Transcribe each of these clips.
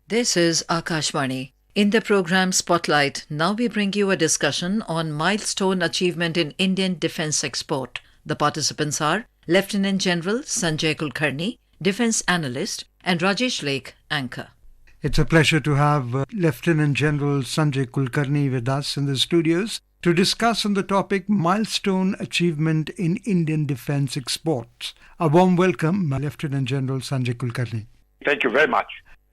This is Akashvani. In the program Spotlight, now we bring you a discussion on milestone achievement in Indian defence export. The participants are Lieutenant General Sanjay Kulkarni, Defence Analyst, and Rajesh Lake, Anchor. It's a pleasure to have Lieutenant General Sanjay Kulkarni with us in the studios to discuss on the topic Milestone Achievement in Indian Defence Exports. A warm welcome, Lieutenant General Sanjay Kulkarni. Thank you very much.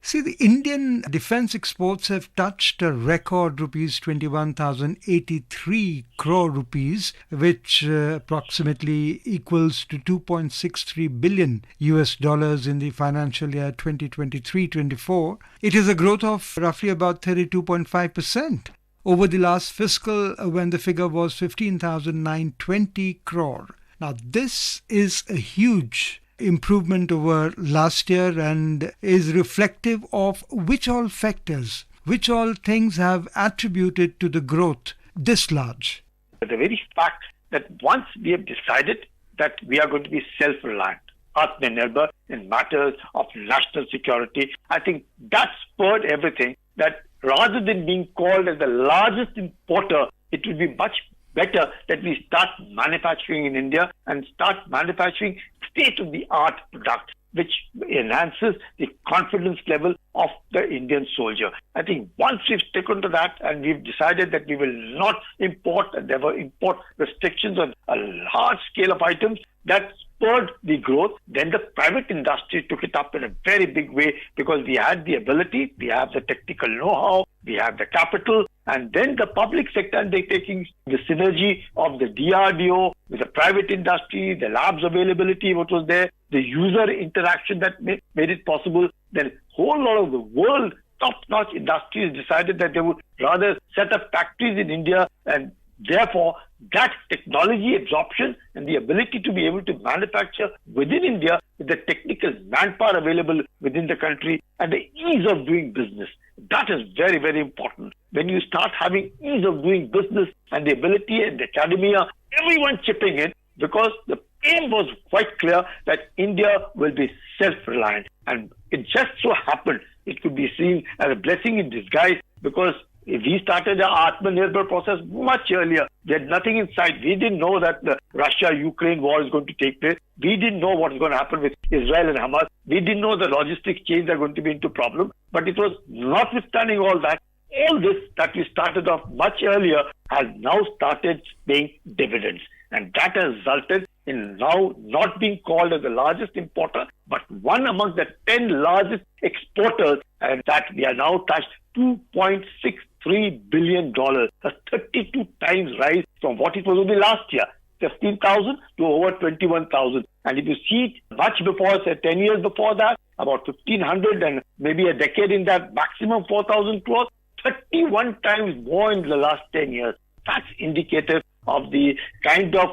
See, the Indian defence exports have touched a record rupees 21,083 crore rupees, which approximately equals to 2.63 billion US dollars in the financial year 2023-24. It is a growth of roughly about 32.5% over the last fiscal when the figure was 15,920 crore. Now, this is a huge improvement over last year and is reflective of which all factors, which all things have attributed to the growth this large. The very fact that once we have decided that we are going to be self-reliant, Atmanirbhar in matters of national security, I think that spurred everything, that rather than being called as the largest importer, it would be much better that we start manufacturing in India and start manufacturing state-of-the-art products, which enhances the confidence level of the Indian soldier. I think once we've taken to that and we've decided that we will not import, and there were import restrictions on a large scale of items, that spurred the growth. Then the private industry took it up in a very big way because we had the ability, we have the technical know-how, we have the capital, and then the public sector, and they're taking the synergy of the DRDO with the private industry, the labs availability, what was there, the user interaction that made it possible. Then a whole lot of the world top-notch industries decided that they would rather set up factories in India, and therefore that technology absorption and the ability to be able to manufacture within India with the technical manpower available within the country and the ease of doing business. That is very, very important. When you start having ease of doing business and the ability and the academia, everyone chipping in, because the aim was quite clear that India will be self-reliant. And it just so happened it could be seen as a blessing in disguise, because we started the Atmanirbhar process much earlier. We had nothing in sight. We didn't know that the Russia-Ukraine war is going to take place. We didn't know what was going to happen with Israel and Hamas. We didn't know the logistics chains are going to be into problem. But it was notwithstanding all that, all this that we started off much earlier has now started paying dividends. And that has resulted in now not being called as the largest importer, but one among the 10 largest exporters, and that we are now touched $2.63 billion, a 32 times rise from what it was only last year, 15,000 to over 21,000. And if you see it much before, say 10 years before that, about 1,500 and maybe a decade in that, maximum 4,000 crores, 31 times more in the last 10 years. That's indicative of the kind of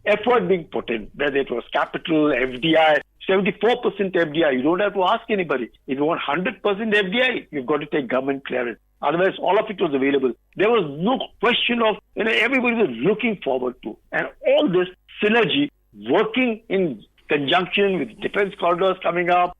effort being put in, whether it was capital, FDI, 74% FDI. You don't have to ask anybody. If you want 100% FDI, you've got to take government clearance. Otherwise, all of it was available. There was no question of, everybody was looking forward to. And all this synergy working in conjunction with defense corridors coming up,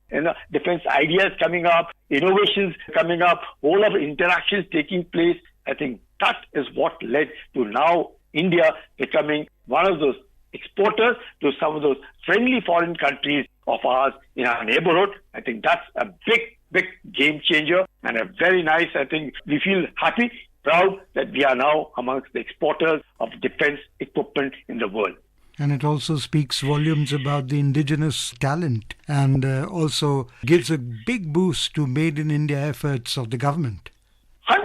defense ideas coming up, innovations coming up, all of interactions taking place. I think that is what led to now India becoming one of those exporters to some of those friendly foreign countries of ours in our neighborhood. I think that's a big game changer and a very nice, I think we feel happy, proud that we are now amongst the exporters of defense equipment in the world. And it also speaks volumes about the indigenous talent and also gives a big boost to Made in India efforts of the government. 100%.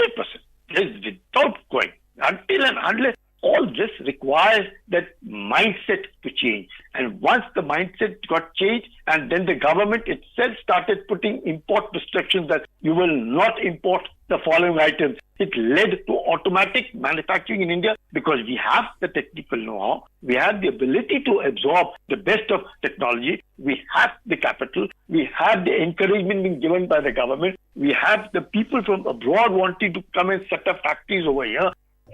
This is without going. Until and unless all this requires that mindset to change. And once the mindset got changed, and then the government itself started putting import restrictions that you will not import the following items, it led to automatic manufacturing in India, because we have the technical know-how, we have the ability to absorb the best of technology, we have the capital, we have the encouragement being given by the government, we have the people from abroad wanting to come and set up factories over here.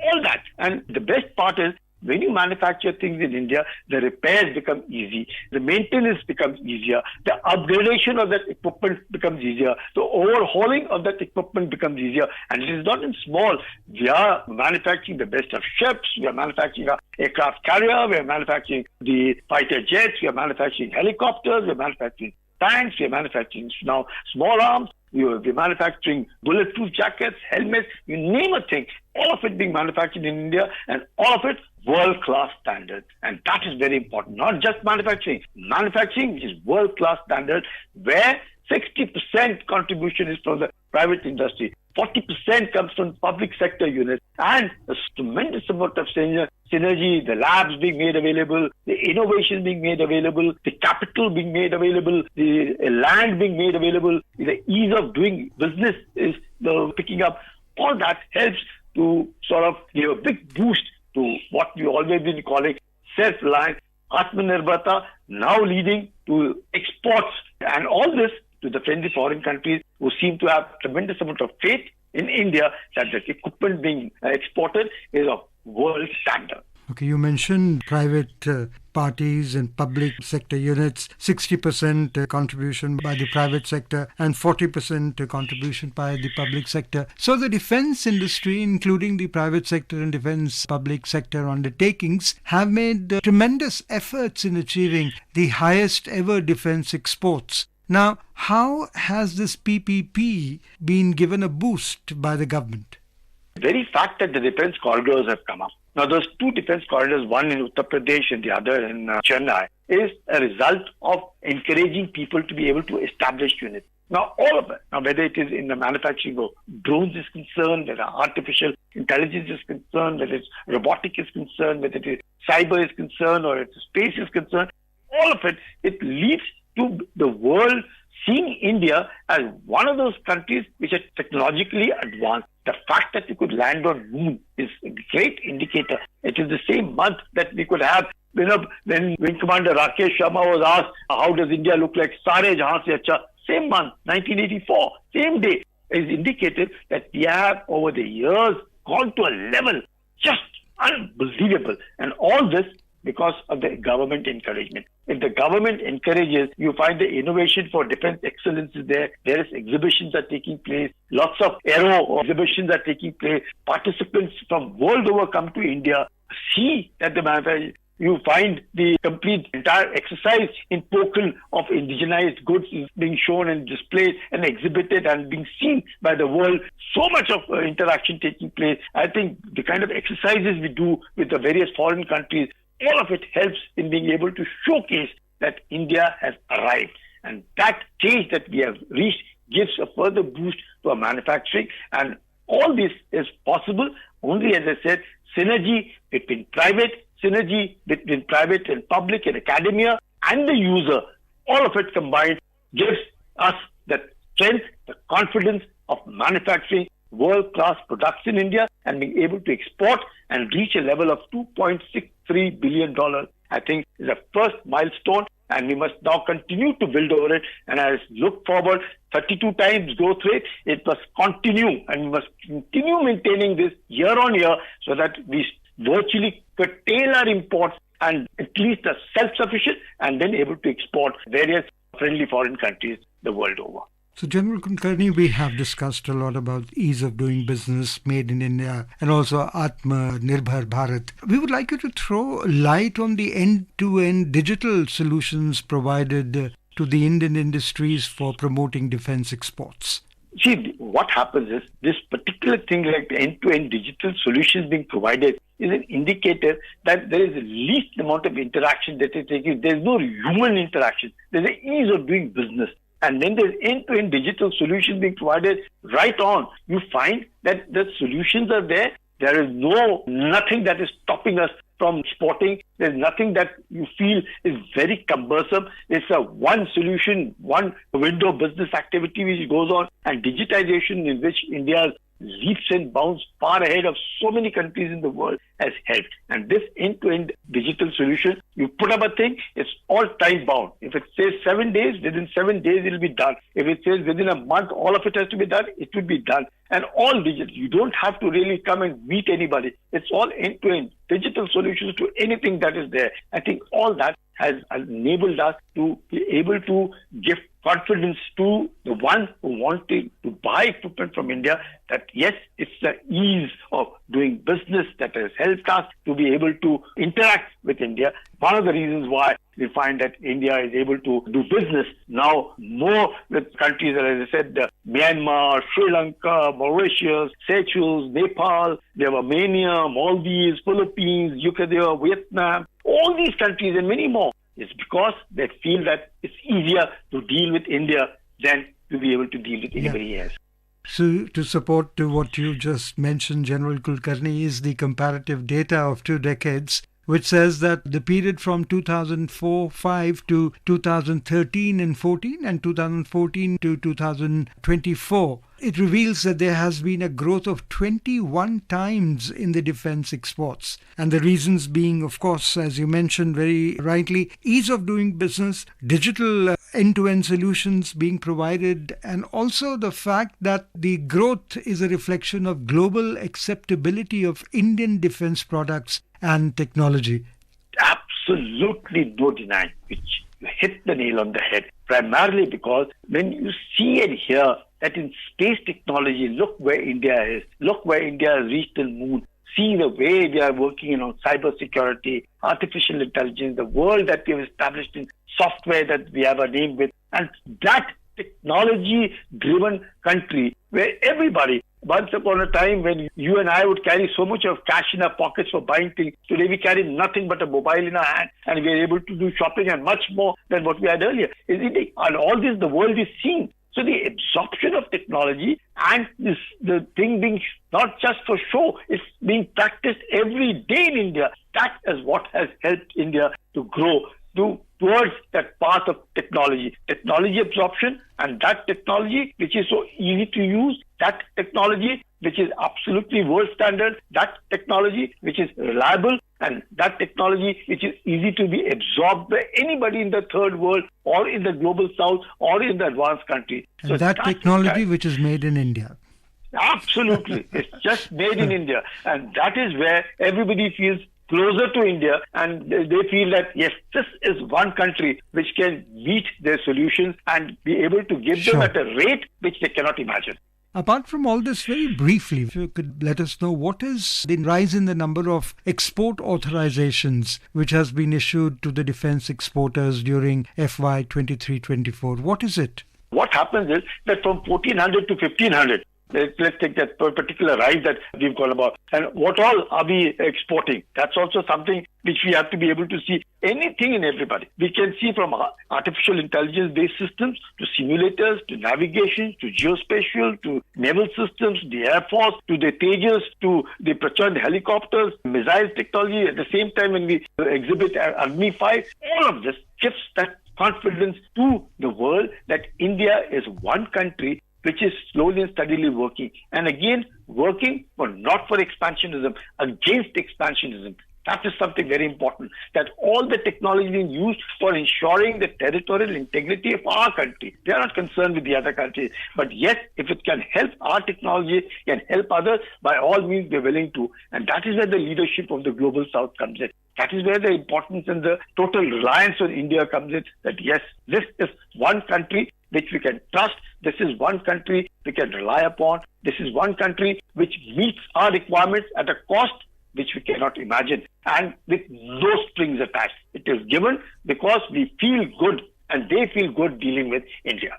All that. And the best part is when you manufacture things in India, the repairs become easy, the maintenance becomes easier, the upgradation of that equipment becomes easier, the overhauling of that equipment becomes easier. And it is not in small. We are manufacturing the best of ships, we are manufacturing our aircraft carrier, we are manufacturing the fighter jets, we are manufacturing helicopters, we are manufacturing tanks, we are manufacturing now small arms, we are manufacturing bulletproof jackets, helmets, you name a thing, all of it being manufactured in India, and all of it world-class standards. And that is very important. Not just manufacturing, which is world-class standard, where 60% contribution is from the private industry, 40% comes from public sector units, and a tremendous amount of synergy, the labs being made available, the innovation being made available, the capital being made available, the land being made available, the ease of doing business is picking up. All that helps to sort of give a big boost to what we've always been calling self-reliance, Atmanirbharta, now leading to exports, and all this to the friendly foreign countries who seem to have tremendous amount of faith in India that the equipment being exported is of world standard. Okay, you mentioned private parties and public sector units, 60% contribution by the private sector and 40% contribution by the public sector. So the defense industry, including the private sector and defense public sector undertakings, have made tremendous efforts in achieving the highest ever defense exports. Now, how has this PPP been given a boost by the government? The very fact that the defense corridors have come up. Now, those two defense corridors, one in Uttar Pradesh and the other in Chennai, is a result of encouraging people to be able to establish units. Now, all of it, whether it is in the manufacturing of drones is concerned, whether artificial intelligence is concerned, whether it's robotic is concerned, whether it is cyber is concerned, or it's space is concerned, all of it, it leads to the world seeing India as one of those countries which are technologically advanced. The fact that we could land on moon is a great indicator. It is the same month that we could have, when Wing Commander Rakesh Sharma was asked, how does India look like? Sare jahan se acha. Same month, 1984, same day, is indicated that we have over the years gone to a level just unbelievable. And all this because of the government encouragement. If the government encourages, you find the innovation for defense excellence is there. Various exhibitions are taking place. Lots of aero exhibitions are taking place. Participants from world over come to India, see that the manufacturing. You find the complete entire exercise in Pokhran of indigenized goods is being shown and displayed and exhibited and being seen by the world. So much of interaction taking place. I think the kind of exercises we do with the various foreign countries, all of it helps in being able to showcase that India has arrived. And that change that we have reached gives a further boost to our manufacturing. And all this is possible only, as I said, synergy between private and public and academia and the user. All of it combined gives us the strength, the confidence of manufacturing world-class products in India and being able to export and reach a level of $2.63 billion, I think is a first milestone, and we must now continue to build over it. And as look forward, 32 times growth rate, it must continue, and we must continue maintaining this year on year so that we virtually curtail our imports and at least are self-sufficient and then able to export various friendly foreign countries the world over. So, General Kulkarni, we have discussed a lot about ease of doing business, made in India, and also Atmanirbhar Bharat. We would like you to throw light on the end-to-end digital solutions provided to the Indian industries for promoting defense exports. See, what happens is this particular thing like the end-to-end digital solutions being provided is an indicator that there is the least amount of interaction that is taking. There is no human interaction. There is an ease of doing business. And then there's end-to-end digital solutions being provided right on. You find that the solutions are there. There is nothing that is stopping us from exporting. There's nothing that you feel is very cumbersome. It's a one solution, one window business activity which goes on, and digitization in which India has leaps and bounds far ahead of so many countries in the world has helped. And this end-to-end digital solution, you put up a thing, it's all time bound. If it says 7 days, within 7 days it will be done. If it says within a month, all of it has to be done, it will be done. And all digital. You don't have to really come and meet anybody. It's all end-to-end digital solutions to anything that is there. I think all that has enabled us to be able to give confidence to the ones who wanted to buy equipment from India that yes, it's the ease of doing business that has helped us to be able to interact with India. One of the reasons why we find that India is able to do business now more with countries, as I said, Myanmar, Sri Lanka, Mauritius, Seychelles, Nepal, they have Armenia, Maldives, Philippines, UK, Vietnam, all these countries and many more. It's because they feel that it's easier to deal with India than to be able to deal with anybody else. So to support to what you just mentioned, General Kulkarni, is the comparative data of 2 decades, which says that the period from 2004-5 to 2013 and 14 and 2014 to 2024, it reveals that there has been a growth of 21 times in the defense exports. And the reasons being, of course, as you mentioned very rightly, ease of doing business, digital end-to-end solutions being provided, and also the fact that the growth is a reflection of global acceptability of Indian defense products and technology. Absolutely no denying, which you hit the nail on the head, primarily because when you see and hear that in space technology, look where India is, look where India has reached the moon, see the way we are working on cyber security, artificial intelligence, the world that we have established in software that we have a name with, and that technology-driven country where everybody, once upon a time when you and I would carry so much of cash in our pockets for buying things, today we carry nothing but a mobile in our hand and we are able to do shopping and much more than what we had earlier. And all this the world is seeing. So the absorption of technology and the thing being not just for show, it's being practiced every day in India. That is what has helped India to grow towards that path of technology absorption, and that technology which is so easy to use, that technology which is absolutely world standard, that technology which is reliable, and that technology which is easy to be absorbed by anybody in the third world or in the global south or in the advanced country. And so that technology which is made in India. Absolutely. It's just made in India. And that is where everybody feels closer to India, and they feel that, yes, this is one country which can meet their solutions and be able to give them at a rate which they cannot imagine. Apart from all this, very briefly, if you could let us know, what is the rise in the number of export authorizations which has been issued to the defense exporters during FY 23-24? What is it? What happens is that from 1400 to 1500, let's take that particular rise that we've got about. And what all are we exporting? That's also something which we have to be able to see. Anything and everybody. We can see from artificial intelligence-based systems to simulators, to navigation, to geospatial, to naval systems, the Air Force, to the Tejas, to the Prachand helicopters, missiles technology. At the same time, when we exhibit Agni 5, all of this gives that confidence to the world that India is one country which is slowly and steadily working. And again, working not for expansionism, against expansionism. That is something very important, that all the technology being used for ensuring the territorial integrity of our country. They are not concerned with the other countries. But yes, if it can help our technology, can help others, by all means they're willing to. And that is where the leadership of the global south comes in. That is where the importance and the total reliance on India comes in, that yes, this is one country which we can trust. This is one country we can rely upon. This is one country which meets our requirements at a cost which we cannot imagine, and with no strings attached. It is given because we feel good and they feel good dealing with India.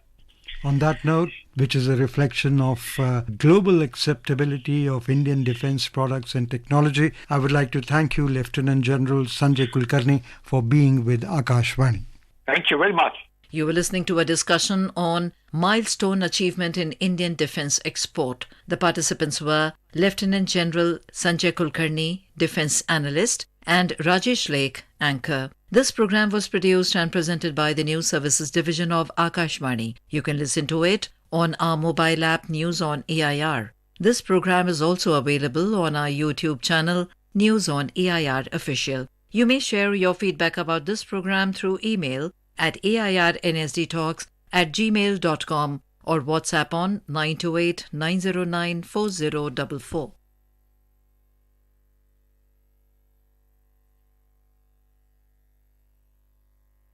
On that note, which is a reflection of global acceptability of Indian defense products and technology, I would like to thank you, Lieutenant General Sanjay Kulkarni, for being with Akashvani. Thank you very much. You were listening to a discussion on Milestone Achievement in Indian Defence Export. The participants were Lieutenant General Sanjay Kulkarni, Defence Analyst, and Rajesh Lake, Anchor. This program was produced and presented by the News Services Division of Akashvani. You can listen to it on our mobile app News on AIR. This program is also available on our YouTube channel, News on AIR Official. You may share your feedback about this program through email at airnsdtalks@gmail.com or WhatsApp on 928 909 4044.